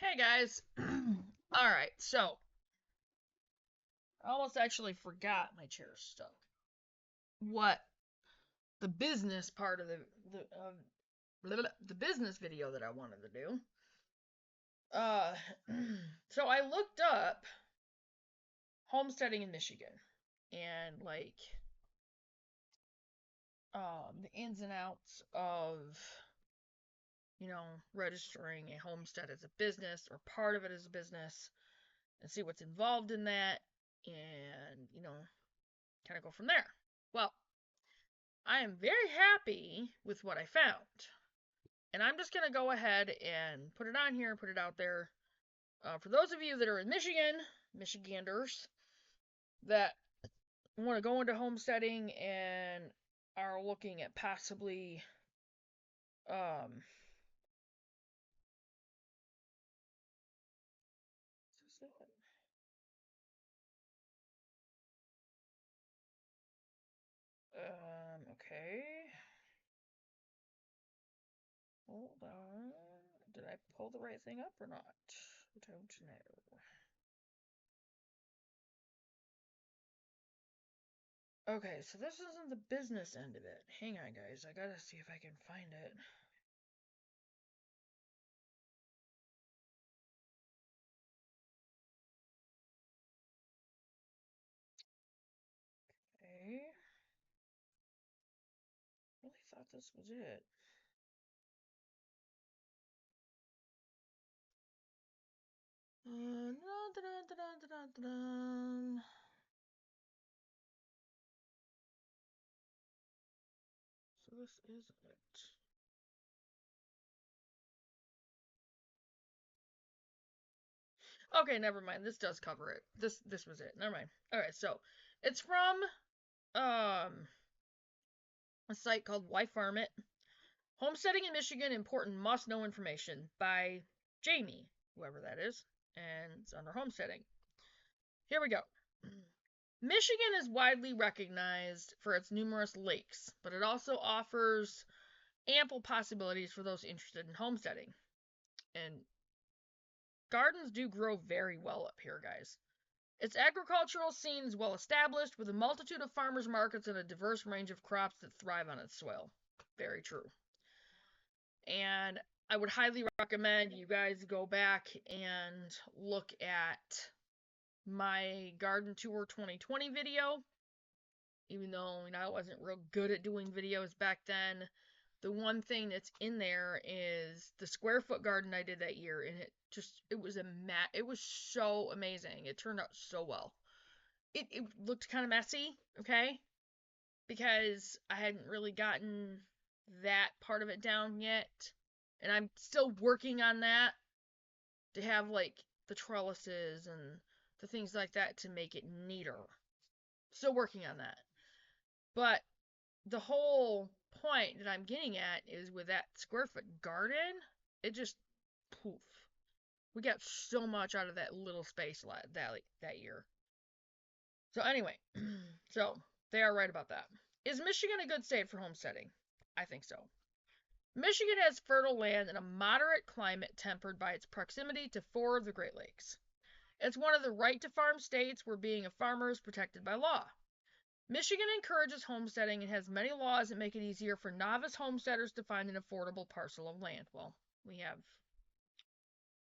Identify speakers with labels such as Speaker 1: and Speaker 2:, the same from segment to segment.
Speaker 1: Hey guys. Alright, so I almost actually forgot my chair stuck. What the business part of the business video that I wanted to do. Uh so I looked up homesteading in Michigan and the ins and outs of registering a homestead as a business or part of it as a business and see what's involved in that and kind of go from there. Well, I am very happy with what I found. And I'm just going to go ahead and put it on here and put it out there. For those of you that are in Michigan, Michiganders, that want to go into homesteading and are looking at possibly um, okay. Hold on. Did I pull the right thing up or not? I don't know. Okay, so this isn't the business end of it. Hang on, guys. I gotta see if I can find it. Okay. Really thought this was it. So this isn't it. Okay, never mind. This does cover it. This was it. Never mind. Alright, so it's from a site called Why Farm It. Homesteading in Michigan, important must know information by Jamie, whoever that is, and it's under homesteading. Here we go. Michigan is widely recognized for its numerous lakes, but it also offers ample possibilities for those interested in homesteading. And gardens do grow very well up here, guys. Its agricultural scene is well established, with a multitude of farmers markets and a diverse range of crops that thrive on its soil. Very true. And I would highly recommend you guys go back and look at my Garden Tour 2020 video. Even though I wasn't real good at doing videos back then, the one thing that's in there is the square foot garden I did that year, and it was so amazing. It turned out so well. It looked kind of messy, okay, because I hadn't really gotten that part of it down yet, and I'm still working on that to have the trellises and the things like that to make it neater. Still working on that. But the whole point that I'm getting at is with that square foot garden, it just poof. We got so much out of that little space that year. So anyway, so they are right about that. Is Michigan a good state for homesteading? I think so. Michigan has fertile land and a moderate climate tempered by its proximity to four of the Great Lakes. It's one of the right to farm states where being a farmer is protected by law. Michigan encourages homesteading and has many laws that make it easier for novice homesteaders to find an affordable parcel of land. Well, we have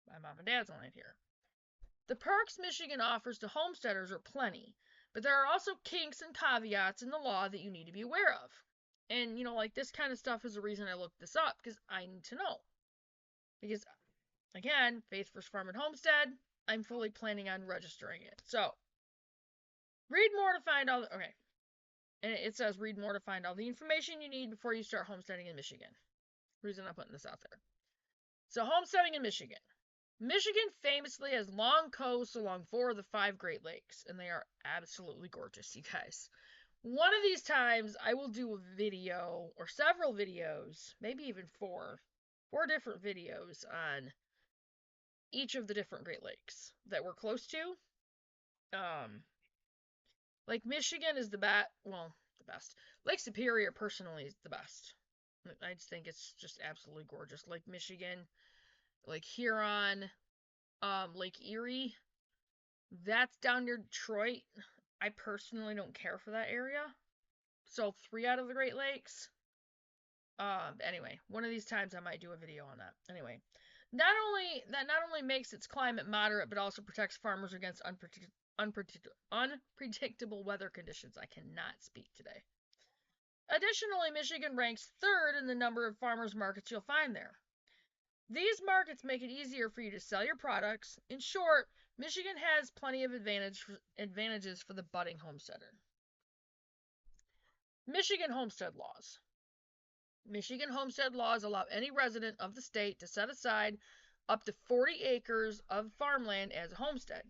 Speaker 1: my mom and dad's land here. The perks Michigan offers to homesteaders are plenty, but there are also kinks and caveats in the law that you need to be aware of. And, this kind of stuff is the reason I looked this up, because I need to know. Because, again, Faith First Farm and Homestead, I'm fully planning on registering it. So, read more to find all the, okay. And it says read more to find all the information you need before you start homesteading in Michigan. Reason I'm putting this out there. So, homesteading in Michigan. Michigan famously has long coasts along four of the five Great Lakes, and they are absolutely gorgeous, you guys. One of these times, I will do a video, or several videos, maybe even four different videos on each of the different Great Lakes that we're close to. Lake Michigan is the best. Lake Superior, personally, is the best. I just think it's just absolutely gorgeous. Lake Michigan, Lake Huron, Lake Erie. That's down near Detroit. I personally don't care for that area. So 3 out of the Great Lakes. Anyway, one of these times I might do a video on that. Anyway, not only makes its climate moderate, but also protects farmers against unpredictable weather conditions. I cannot speak today. Additionally, Michigan ranks 3rd in the number of farmers markets you'll find there. These markets make it easier for you to sell your products. In short, Michigan has plenty of advantages for the budding homesteader. Michigan homestead laws. Michigan homestead laws allow any resident of the state to set aside up to 40 acres of farmland as a homestead.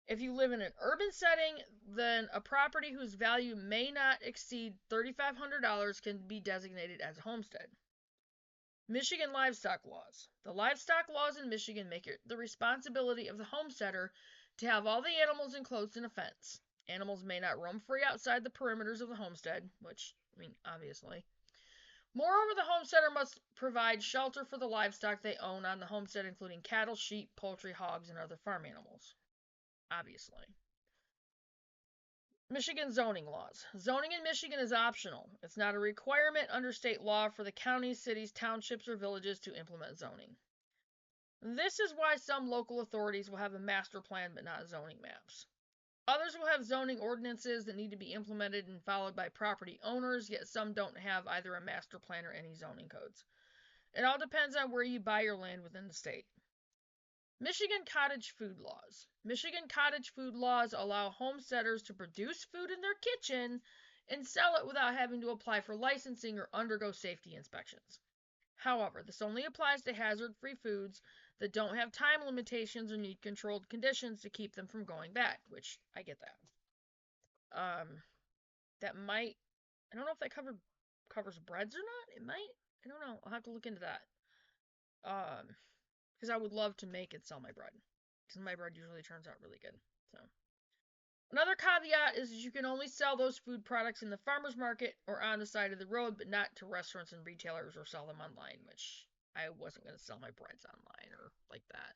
Speaker 1: If you live in an urban setting, then a property whose value may not exceed $3,500 can be designated as a homestead. Michigan livestock laws. The livestock laws in Michigan make it the responsibility of the homesteader to have all the animals enclosed in a fence. Animals may not roam free outside the perimeters of the homestead, which, obviously. Moreover, the homesteader must provide shelter for the livestock they own on the homestead, including cattle, sheep, poultry, hogs, and other farm animals. Obviously. Michigan zoning laws. Zoning in Michigan is optional. It's not a requirement under state law for the counties, cities, townships, or villages to implement zoning. This is why some local authorities will have a master plan but not zoning maps. Others will have zoning ordinances that need to be implemented and followed by property owners, yet some don't have either a master plan or any zoning codes. It all depends on where you buy your land within the state. Michigan cottage food laws. Michigan cottage food laws allow homesteaders to produce food in their kitchen and sell it without having to apply for licensing or undergo safety inspections. However, this only applies to hazard-free foods that don't have time limitations or need controlled conditions to keep them from going bad, which I get that. That might, I don't know if that covers breads or not. It might. I don't know. I'll have to look into that. Because I would love to make and sell my bread. Because my bread usually turns out really good. So, another caveat is you can only sell those food products in the farmer's market or on the side of the road, but not to restaurants and retailers or sell them online, which I wasn't going to sell my breads online or like that.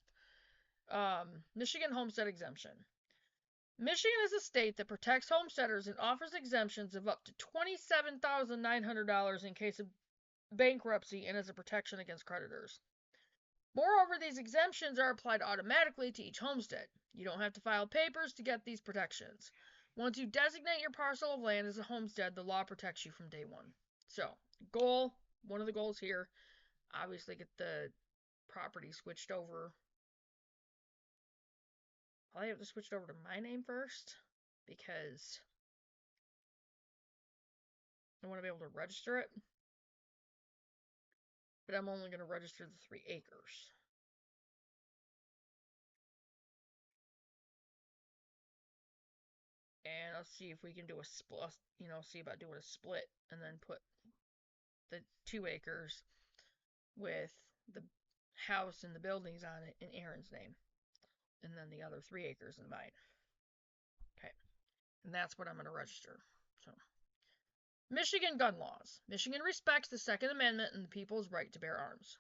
Speaker 1: Michigan homestead exemption. Michigan is a state that protects homesteaders and offers exemptions of up to $27,900 in case of bankruptcy and as a protection against creditors. Moreover, these exemptions are applied automatically to each homestead. You don't have to file papers to get these protections. Once you designate your parcel of land as a homestead, the law protects you from day one. So, one of the goals here, obviously get the property switched over. I'll have to switch it over to my name first, because I want to be able to register it. But I'm only going to register the 3 acres. And I'll see if we can do a split, see about doing a split and then put the 2 acres with the house and the buildings on it in Aaron's name. And then the other 3 acres in mine. Okay. And that's what I'm going to register. So, Michigan gun laws. Michigan respects the Second Amendment and the people's right to bear arms.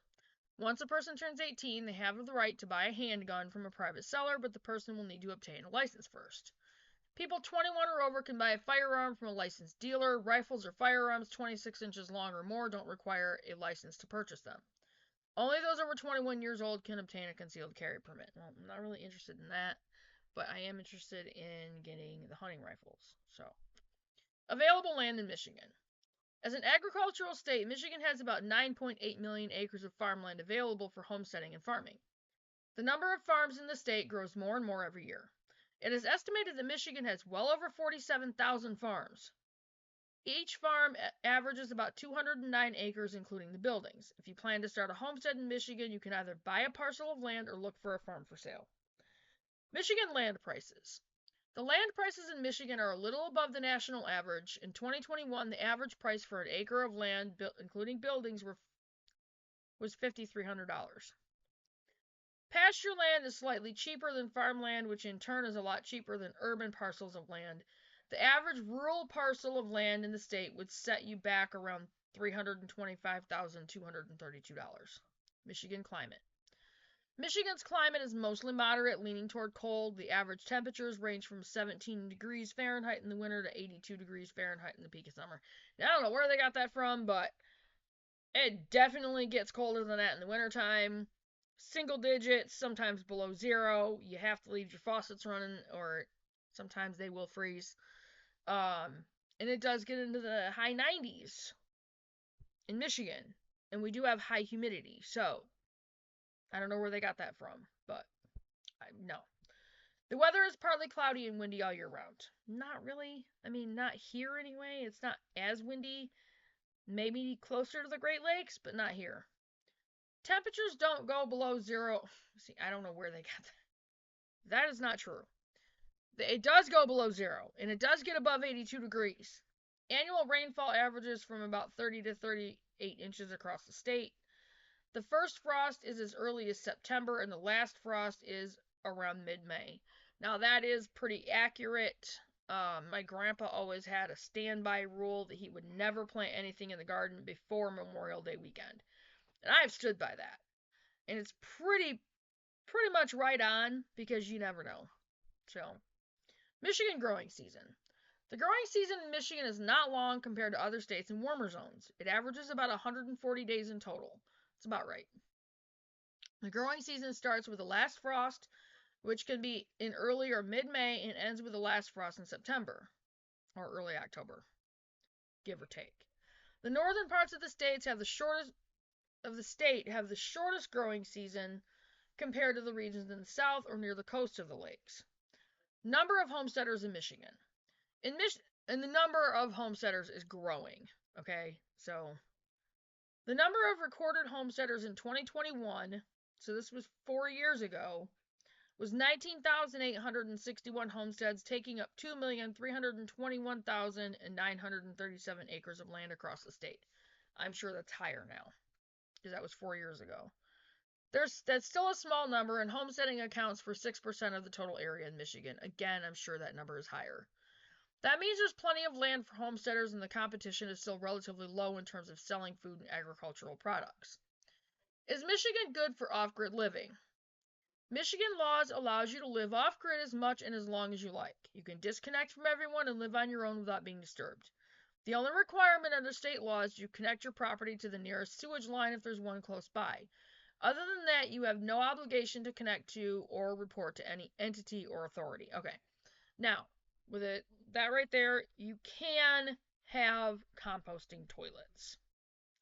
Speaker 1: Once a person turns 18, they have the right to buy a handgun from a private seller, but the person will need to obtain a license first. People 21 or over can buy a firearm from a licensed dealer. Rifles or firearms 26 inches long or more don't require a license to purchase them. Only those over 21 years old can obtain a concealed carry permit. Well, I'm not really interested in that, but I am interested in getting the hunting rifles. So, available land in Michigan. As an agricultural state, Michigan has about 9.8 million acres of farmland available for homesteading and farming. The number of farms in the state grows more and more every year. It is estimated that Michigan has well over 47,000 farms. Each farm averages about 209 acres, including the buildings. If you plan to start a homestead in Michigan, you can either buy a parcel of land or look for a farm for sale. Michigan land prices. The land prices in Michigan are a little above the national average. In 2021, the average price for an acre of land, including buildings, was $5,300. Pasture land is slightly cheaper than farmland, which in turn is a lot cheaper than urban parcels of land. The average rural parcel of land in the state would set you back around $325,232. Michigan climate. Michigan's climate is mostly moderate, leaning toward cold. The average temperatures range from 17 degrees Fahrenheit in the winter to 82 degrees Fahrenheit in the peak of summer. Now, I don't know where they got that from, but it definitely gets colder than that in the wintertime. Single digits, sometimes below zero. You have to leave your faucets running, or sometimes they will freeze. And it does get into the high 90s in Michigan. And we do have high humidity, so I don't know where they got that from, but no. The weather is partly cloudy and windy all year round. Not really. I mean, not here anyway. It's not as windy. Maybe closer to the Great Lakes, but not here. Temperatures don't go below zero. See, I don't know where they got that. That is not true. It does go below zero, and it does get above 82 degrees. Annual rainfall averages from about 30 to 38 inches across the state. The first frost is as early as September, and the last frost is around mid-May. Now, that is pretty accurate. My grandpa always had a standby rule that he would never plant anything in the garden before Memorial Day weekend. And I've stood by that. And it's pretty much right on, because you never know. So, Michigan growing season. The growing season in Michigan is not long compared to other states in warmer zones. It averages about 140 days in total. It's about right. The growing season starts with the last frost, which can be in early or mid-May, and ends with the last frost in September or early October, give or take. The northern parts of the states have the shortest growing season compared to the regions in the south or near the coast of the lakes. Number of homesteaders in Michigan. And the number of homesteaders is growing. Okay, so the number of recorded homesteaders in 2021, so this was 4 years ago, was 19,861 homesteads, taking up 2,321,937 acres of land across the state. I'm sure that's higher now, because that was 4 years ago. That's still a small number, and homesteading accounts for 6% of the total area in Michigan. Again, I'm sure that number is higher. That means there's plenty of land for homesteaders, and the competition is still relatively low in terms of selling food and agricultural products. Is Michigan good for off-grid living? Michigan laws allows you to live off-grid as much and as long as you like. You can disconnect from everyone and live on your own without being disturbed. The only requirement under state law is you connect your property to the nearest sewage line if there's one close by. Other than that, you have no obligation to connect to or report to any entity or authority. Okay. Now, with that right there, you can have composting toilets.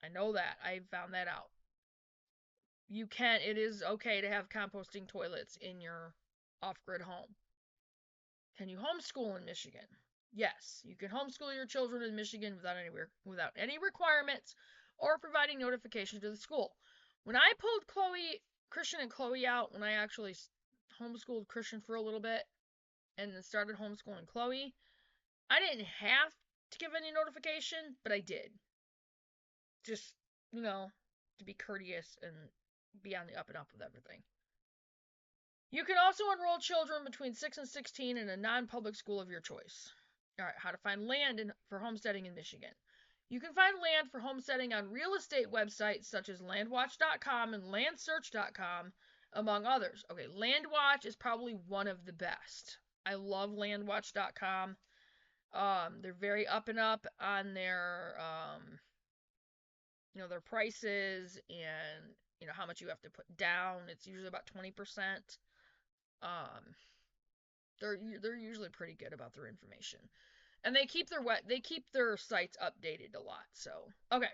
Speaker 1: I know that. I found that out. It is okay to have composting toilets in your off-grid home. Can you homeschool in Michigan? Yes, you can homeschool your children in Michigan without any requirements or providing notification to the school. When I pulled Christian and Chloe out, when I actually homeschooled Christian for a little bit and then started homeschooling Chloe, I didn't have to give any notification, but I did. Just, to be courteous and be on the up and up with everything. You can also enroll children between 6 and 16 in a non-public school of your choice. All right, how to find land for homesteading in Michigan. You can find land for homesteading on real estate websites such as landwatch.com and landsearch.com, among others. Okay, Landwatch is probably one of the best. I love landwatch.com. They're very up and up on their their prices and how much you have to put down. It's usually about 20%. They're usually pretty good about their information, and they keep their sites updated a lot. So okay,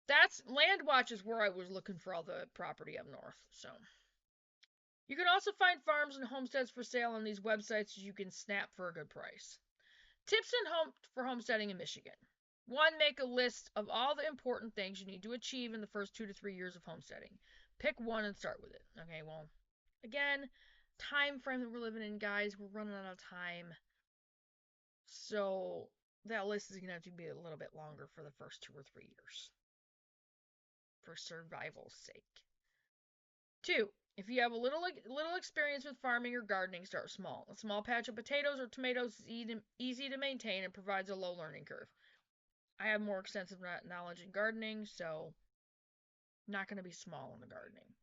Speaker 1: that's Landwatch is where I was looking for all the property up north. So you can also find farms and homesteads for sale on these websites you can snap for a good price. Tips for homesteading in Michigan. 1. Make a list of all the important things you need to achieve in the first 2 to 3 years of homesteading. Pick one and start with it. Okay, well, again, time frame that we're living in, guys, we're running out of time. So that list is going to have to be a little bit longer for the first 2 or 3 years. For survival's sake. 2. If you have a little experience with farming or gardening, start small. A small patch of potatoes or tomatoes is easy to maintain and provides a low learning curve. I have more extensive knowledge in gardening, so not going to be small in the gardening.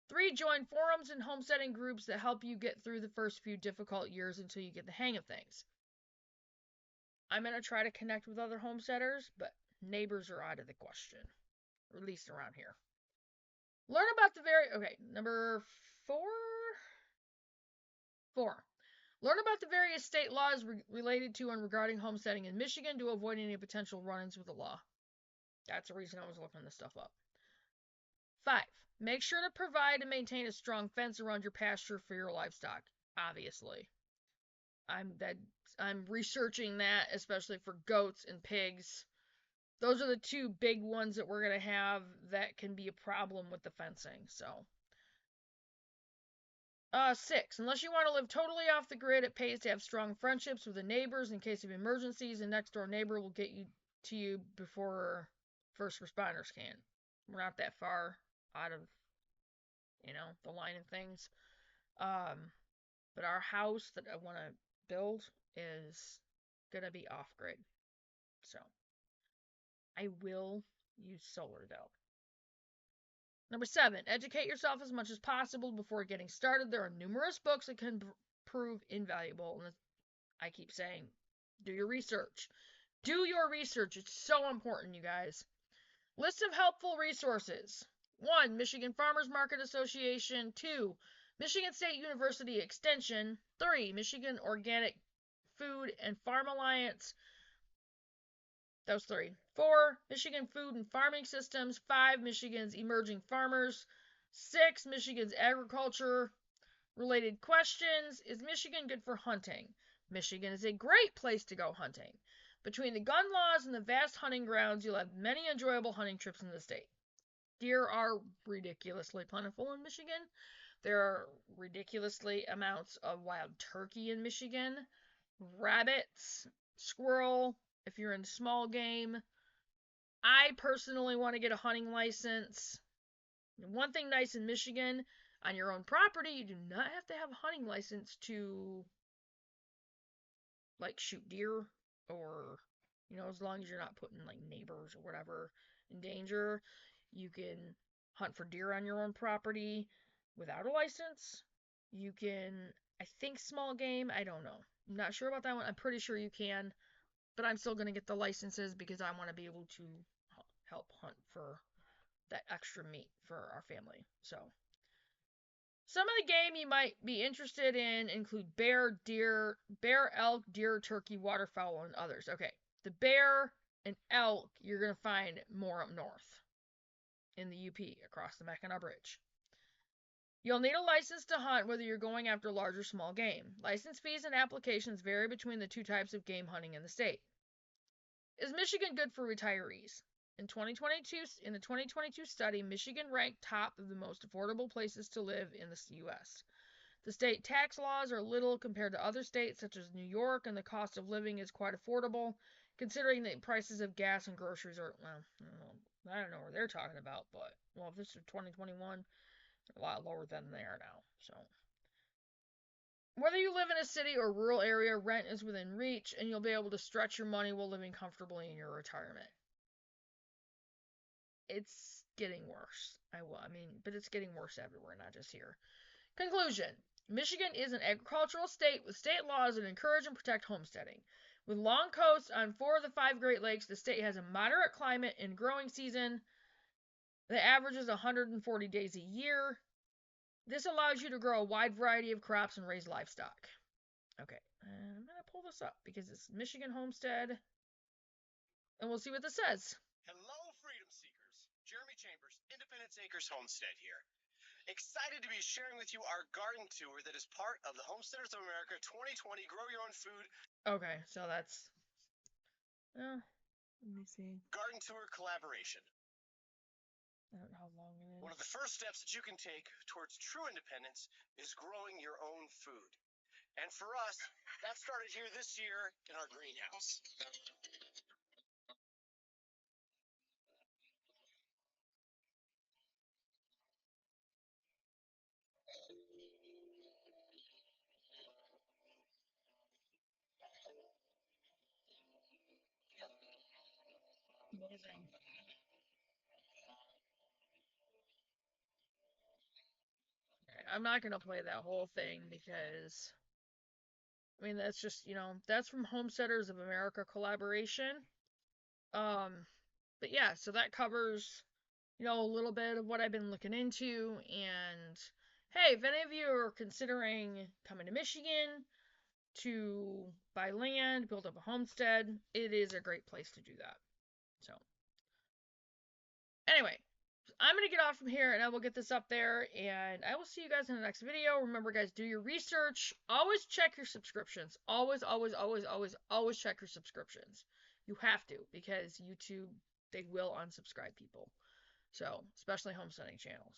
Speaker 1: 3, join forums and homesteading groups that help you get through the first few difficult years until you get the hang of things. I'm going to try to connect with other homesteaders, but neighbors are out of the question, or at least around here. Learn about the number 4? 4. Learn about the various state laws related to and regarding homesteading in Michigan to avoid any potential run-ins with the law. That's the reason I was looking this stuff up. 5. Make sure to provide and maintain a strong fence around your pasture for your livestock. Obviously. I'm researching that, especially for goats and pigs. Those are the 2 big ones that we're going to have that can be a problem with the fencing, so... 6. Unless you want to live totally off the grid, it pays to have strong friendships with the neighbors in case of emergencies. A next door neighbor will get to you before first responders can. We're not that far out of, the line of things. But our house that I want to build is going to be off grid. So, I will use solar though. Number 7, educate yourself as much as possible before getting started. There are numerous books that can prove invaluable. And I keep saying, do your research. Do your research. It's so important, you guys. List of helpful resources. 1, Michigan Farmers Market Association. 2, Michigan State University Extension. 3, Michigan Organic Food and Farm Alliance. Those 3. 4, Michigan Food and Farming Systems. 5, Michigan's Emerging Farmers. 6, Michigan's Agriculture Related Questions. Is Michigan good for hunting? Michigan is a great place to go hunting. Between the gun laws and the vast hunting grounds, you'll have many enjoyable hunting trips in the state. Deer are ridiculously plentiful in Michigan. There are ridiculously amounts of wild turkey in Michigan. Rabbits, squirrel, if you're in small game. I personally want to get a hunting license. One thing nice in Michigan, on your own property, you do not have to have a hunting license to, shoot deer or, as long as you're not putting, neighbors or whatever in danger. You can hunt for deer on your own property without a license. You can, I think, small game. I don't know. I'm not sure about that one. I'm pretty sure you can. But I'm still going to get the licenses because I want to be able to help hunt for that extra meat for our family. So, some of the game you might be interested in include bear, elk, deer, turkey, waterfowl, and others. Okay, the bear and elk you're going to find more up north in the UP across the Mackinac Bridge. You'll need a license to hunt whether you're going after large or small game. License fees and applications vary between the 2 types of game hunting in the state. Is Michigan good for retirees? In the 2022 study, Michigan ranked top of the most affordable places to live in the U.S. The state tax laws are little compared to other states such as New York, and the cost of living is quite affordable, considering the prices of gas and groceries are, I don't know what they're talking about, but, if this is 2021, they're a lot lower than they are now, so. Whether you live in a city or rural area, rent is within reach, and you'll be able to stretch your money while living comfortably in your retirement. It's getting worse. But it's getting worse everywhere, not just here. Conclusion. Michigan is an agricultural state with state laws that encourage and protect homesteading. With long coasts on 4 of the 5 Great Lakes, the state has a moderate climate and growing season that averages 140 days a year. This allows you to grow a wide variety of crops and raise livestock. Okay, and I'm going to pull this up because it's Michigan Homestead, and we'll see what this says.
Speaker 2: Hello, freedom seekers. Jeremy Chambers, Independence Acres Homestead here. Excited to be sharing with you our garden tour that is part of the Homesteaders of America 2020 Grow Your Own Food.
Speaker 1: Okay, so that's... let me see.
Speaker 2: Garden tour collaboration.
Speaker 1: I don't know how long it is.
Speaker 2: One of the first steps that you can take towards true independence is growing your own food. And for us, that started here this year in our greenhouse.
Speaker 1: Amazing. I'm not gonna play that whole thing because I mean that's just that's from Homesteaders of America collaboration. Um, but yeah, so that covers a little bit of what I've been looking into. And hey, if any of you are considering coming to Michigan to buy land, build up a homestead, it is a great place to do that. So anyway, I'm going to get off from here and I will get this up there and I will see you guys in the next video. Remember guys, do your research. Always check your subscriptions. Always, always, always, always, always check your subscriptions. You have to because YouTube, they will unsubscribe people. So, especially homesteading channels.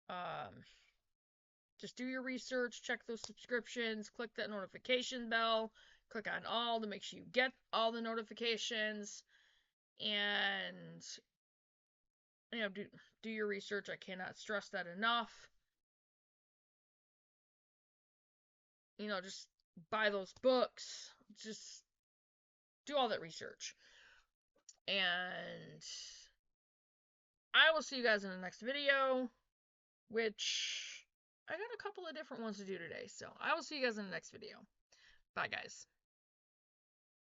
Speaker 1: Um, just do your research, check those subscriptions, click that notification bell, click on all to make sure you get all the notifications, and do your research. I cannot stress that enough. Just buy those books. Just do all that research. And I will see you guys in the next video, which I got a couple of different ones to do today. So I will see you guys in the next video. Bye, guys.